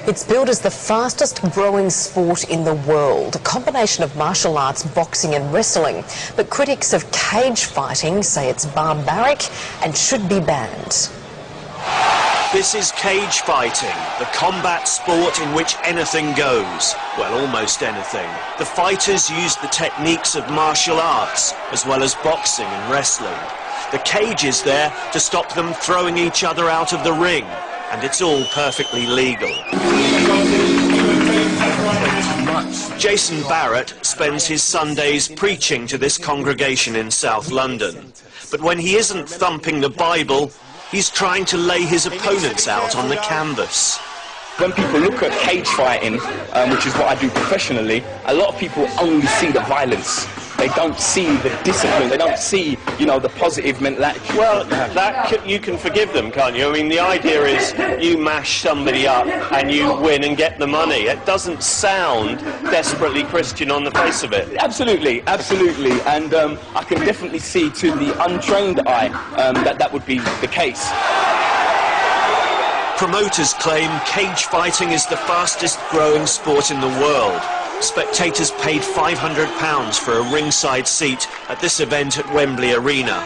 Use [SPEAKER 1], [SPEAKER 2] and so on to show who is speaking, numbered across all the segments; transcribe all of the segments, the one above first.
[SPEAKER 1] It's billed as the fastest growing sport in the world, a combination of martial arts, boxing and wrestling. But critics of cage fighting say it's barbaric and should be banned.
[SPEAKER 2] This is cage fighting, the combat sport in which anything goes. Well, almost anything. The fighters use the techniques of martial arts, as well as boxing and wrestling. The cage is there to stop them throwing each other out of the ring, and it's all perfectly legal. Jason Barrett spends his Sundays preaching to this congregation in South London. But when he isn't thumping the Bible, he's trying to lay his opponents out on the canvas.
[SPEAKER 3] When people look at cage fighting, which is what I do professionally, a lot of people only see the violence. They don't see the discipline. They don't see, you know, the positive mental attitude.
[SPEAKER 2] Well, that you can forgive them, can't you? I mean, the idea is you mash somebody up and you win and get the money. It doesn't sound desperately Christian on the face of it.
[SPEAKER 3] Absolutely, absolutely. And I can definitely see to the untrained eye that would be the case.
[SPEAKER 2] Promoters claim cage fighting is the fastest growing sport in the world. Spectators paid £500 for a ringside seat at this event at Wembley Arena.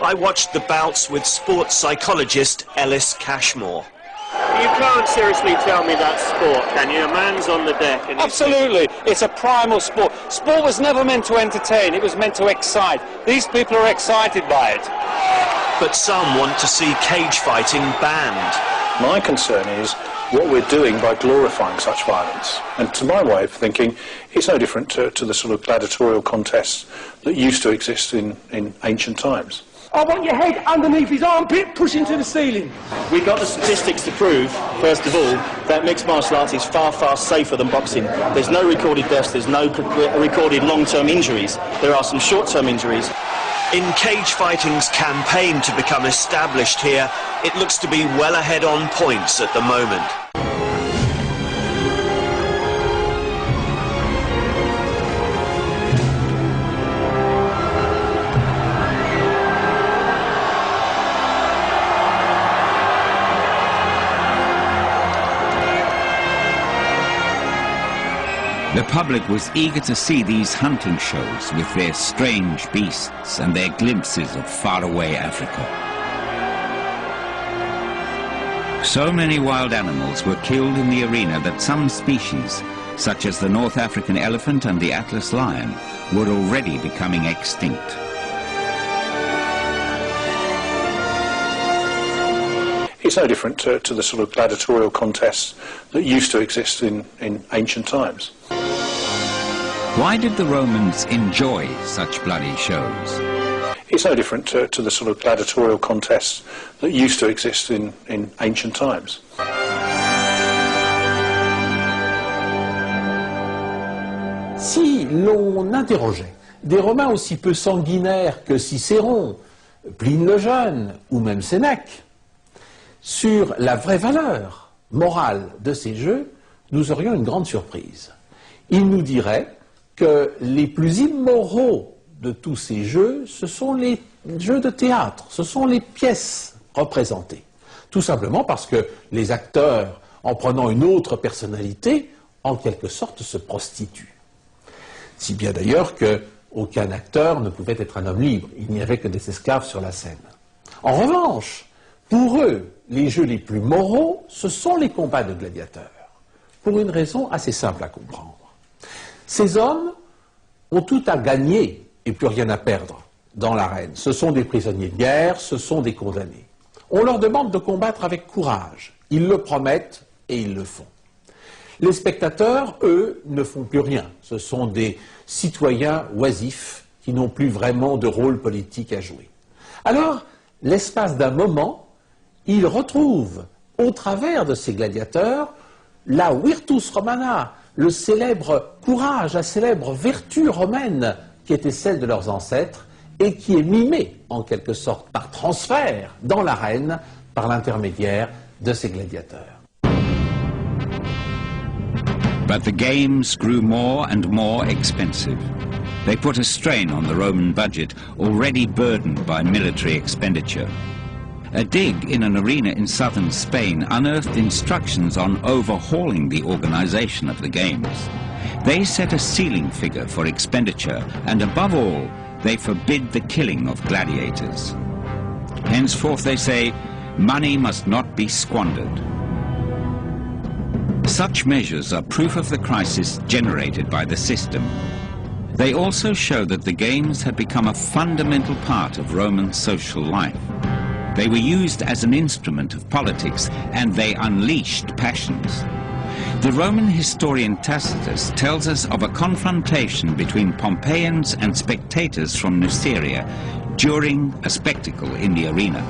[SPEAKER 2] I watched the bouts with sports psychologist Ellis Cashmore. You can't seriously tell me that's sport, can you? A man's on the deck. And
[SPEAKER 4] absolutely, it's a primal sport. Sport was never meant to entertain, it was meant to excite. These people are excited by it.
[SPEAKER 2] But some want to see cage fighting banned.
[SPEAKER 5] My concern is what we're doing by glorifying such violence. And to my way of thinking, it's no different to the sort of gladiatorial contests that used to exist in ancient times.
[SPEAKER 6] I want your head underneath his armpit, pushing to the ceiling.
[SPEAKER 7] We've got the statistics to prove, first of all, that mixed martial arts is far, far safer than boxing. There's no recorded deaths, there's no recorded long-term injuries. There are some short-term injuries.
[SPEAKER 2] In cage fighting's campaign to become established here, it looks to be well ahead on points at the moment.
[SPEAKER 8] The public was eager to see these hunting shows with their strange beasts and their glimpses of faraway Africa. So many wild animals were killed in the arena that some species, such as the North African elephant and the Atlas lion, were already becoming extinct.
[SPEAKER 5] It's no different to the sort of gladiatorial contests that used to exist in ancient times.
[SPEAKER 8] Why did the Romans enjoy such bloody shows?
[SPEAKER 5] It's no different to the sort of gladiatorial contests that used to exist in ancient times.
[SPEAKER 6] Si l'on interrogeait des Romains aussi peu sanguinaires que Cicéron, Pline le Jeune ou même Sénèque, sur la vraie valeur morale de ces jeux, nous aurions une grande surprise. Ils nous diraient que les plus immoraux de tous ces jeux, ce sont les jeux de théâtre, ce sont les pièces représentées. Tout simplement parce que les acteurs, en prenant une autre personnalité, en quelque sorte se prostituent. Si bien d'ailleurs qu'aucun acteur ne pouvait être un homme libre, il n'y avait que des esclaves sur la scène. En revanche, pour eux, les jeux les plus moraux, ce sont les combats de gladiateurs, pour une raison assez simple à comprendre. Ces hommes ont tout à gagner et plus rien à perdre dans l'arène. Ce sont des prisonniers de guerre, ce sont des condamnés. On leur demande de combattre avec courage. Ils le promettent et ils le font. Les spectateurs, eux, ne font plus rien. Ce sont des citoyens oisifs qui n'ont plus vraiment de rôle politique à jouer. Alors, l'espace d'un moment, ils retrouvent, au travers de ces gladiateurs, la virtus romana, le célèbre courage, la célèbre vertu romaine qui était celle de leurs ancêtres et qui est mimée, en quelque sorte, par transfert dans l'arène par l'intermédiaire de ces gladiateurs.
[SPEAKER 8] But the games grew more and more expensive. They put a strain on the Roman budget, already burdened by military expenditure. A dig in an arena in southern Spain unearthed instructions on overhauling the organization of the games. They set a ceiling figure for expenditure, and above all, they forbid the killing of gladiators. Henceforth, they say, money must not be squandered. Such measures are proof of the crisis generated by the system. They also show that the games had become a fundamental part of Roman social life. They were used as an instrument of politics, and they unleashed passions. The Roman historian Tacitus tells us of a confrontation between Pompeians and spectators from Nuceria during a spectacle in the arena.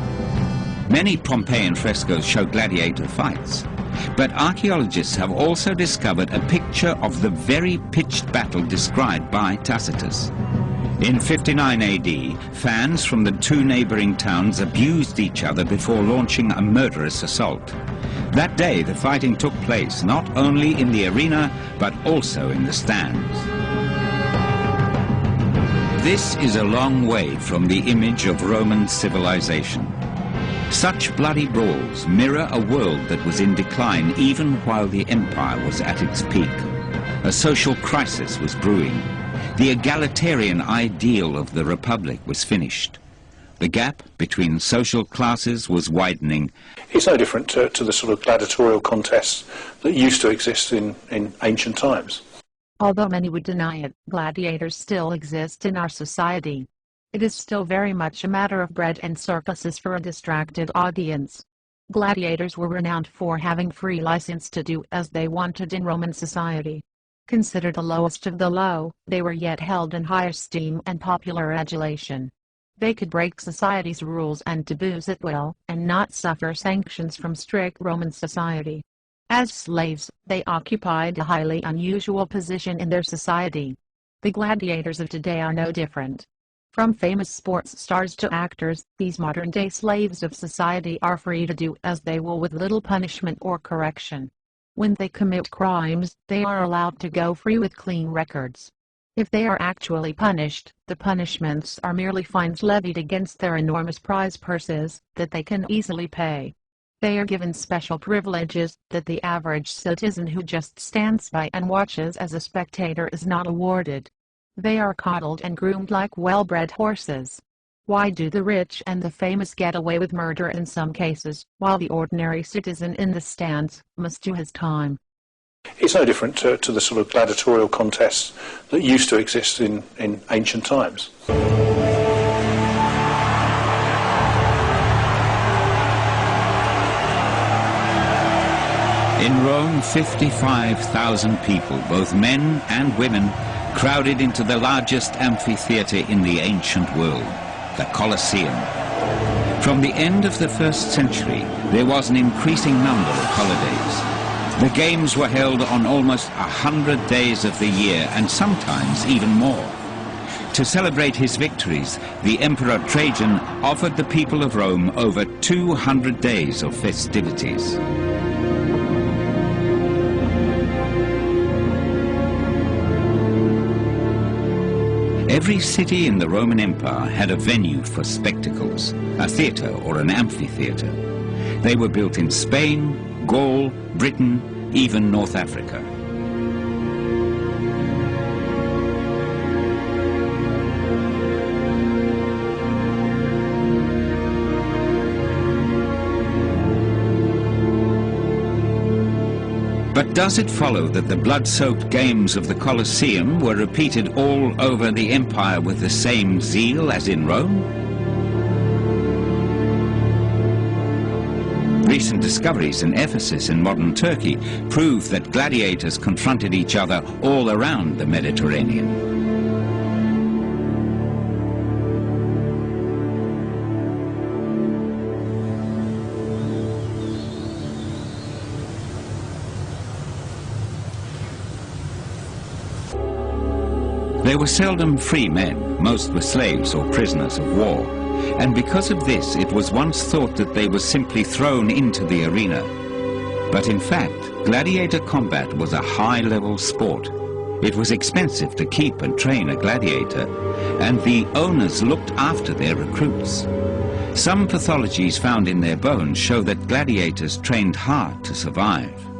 [SPEAKER 8] Many Pompeian frescoes show gladiator fights, but archaeologists have also discovered a picture of the very pitched battle described by Tacitus. In 59 AD, fans from the two neighboring towns abused each other before launching a murderous assault. That day, the fighting took place not only in the arena, but also in the stands. This is a long way from the image of Roman civilization. Such bloody brawls mirror a world that was in decline even while the empire was at its peak. A social crisis was brewing. The egalitarian ideal of the Republic was finished. The gap between social classes was widening.
[SPEAKER 5] It's no different to the sort of gladiatorial contests that used to exist in ancient times.
[SPEAKER 9] Although many would deny it, gladiators still exist in our society. It is still very much a matter of bread and circuses for a distracted audience. Gladiators were renowned for having free license to do as they wanted in Roman society. Considered the lowest of the low, they were yet held in high esteem and popular adulation. They could break society's rules and taboos at will, and not suffer sanctions from strict Roman society. As slaves, they occupied a highly unusual position in their society. The gladiators of today are no different. From famous sports stars to actors, these modern-day slaves of society are free to do as they will with little punishment or correction. When they commit crimes, they are allowed to go free with clean records. If they are actually punished, the punishments are merely fines levied against their enormous prize purses that they can easily pay. They are given special privileges that the average citizen who just stands by and watches as a spectator is not awarded. They are coddled and groomed like well-bred horses. Why do the rich and the famous get away with murder in some cases, while the ordinary citizen in the stands must do his time?
[SPEAKER 5] It's no different to the sort of gladiatorial contests that used to exist in ancient times.
[SPEAKER 8] In Rome, 55,000 people, both men and women, crowded into the largest amphitheatre in the ancient world, the Colosseum. From the end of the 1st century, there was an increasing number of holidays. The games were held on almost 100 days of the year, and sometimes even more. To celebrate his victories, the Emperor Trajan offered the people of Rome over 200 days of festivities. Every city in the Roman Empire had a venue for spectacles, a theatre or an amphitheatre. They were built in Spain, Gaul, Britain, even North Africa. But does it follow that the blood-soaked games of the Colosseum were repeated all over the empire with the same zeal as in Rome? Recent discoveries in Ephesus in modern Turkey prove that gladiators confronted each other all around the Mediterranean. They were seldom free men, most were slaves or prisoners of war, and because of this it was once thought that they were simply thrown into the arena. But in fact, gladiator combat was a high-level sport. It was expensive to keep and train a gladiator, and the owners looked after their recruits. Some pathologies found in their bones show that gladiators trained hard to survive.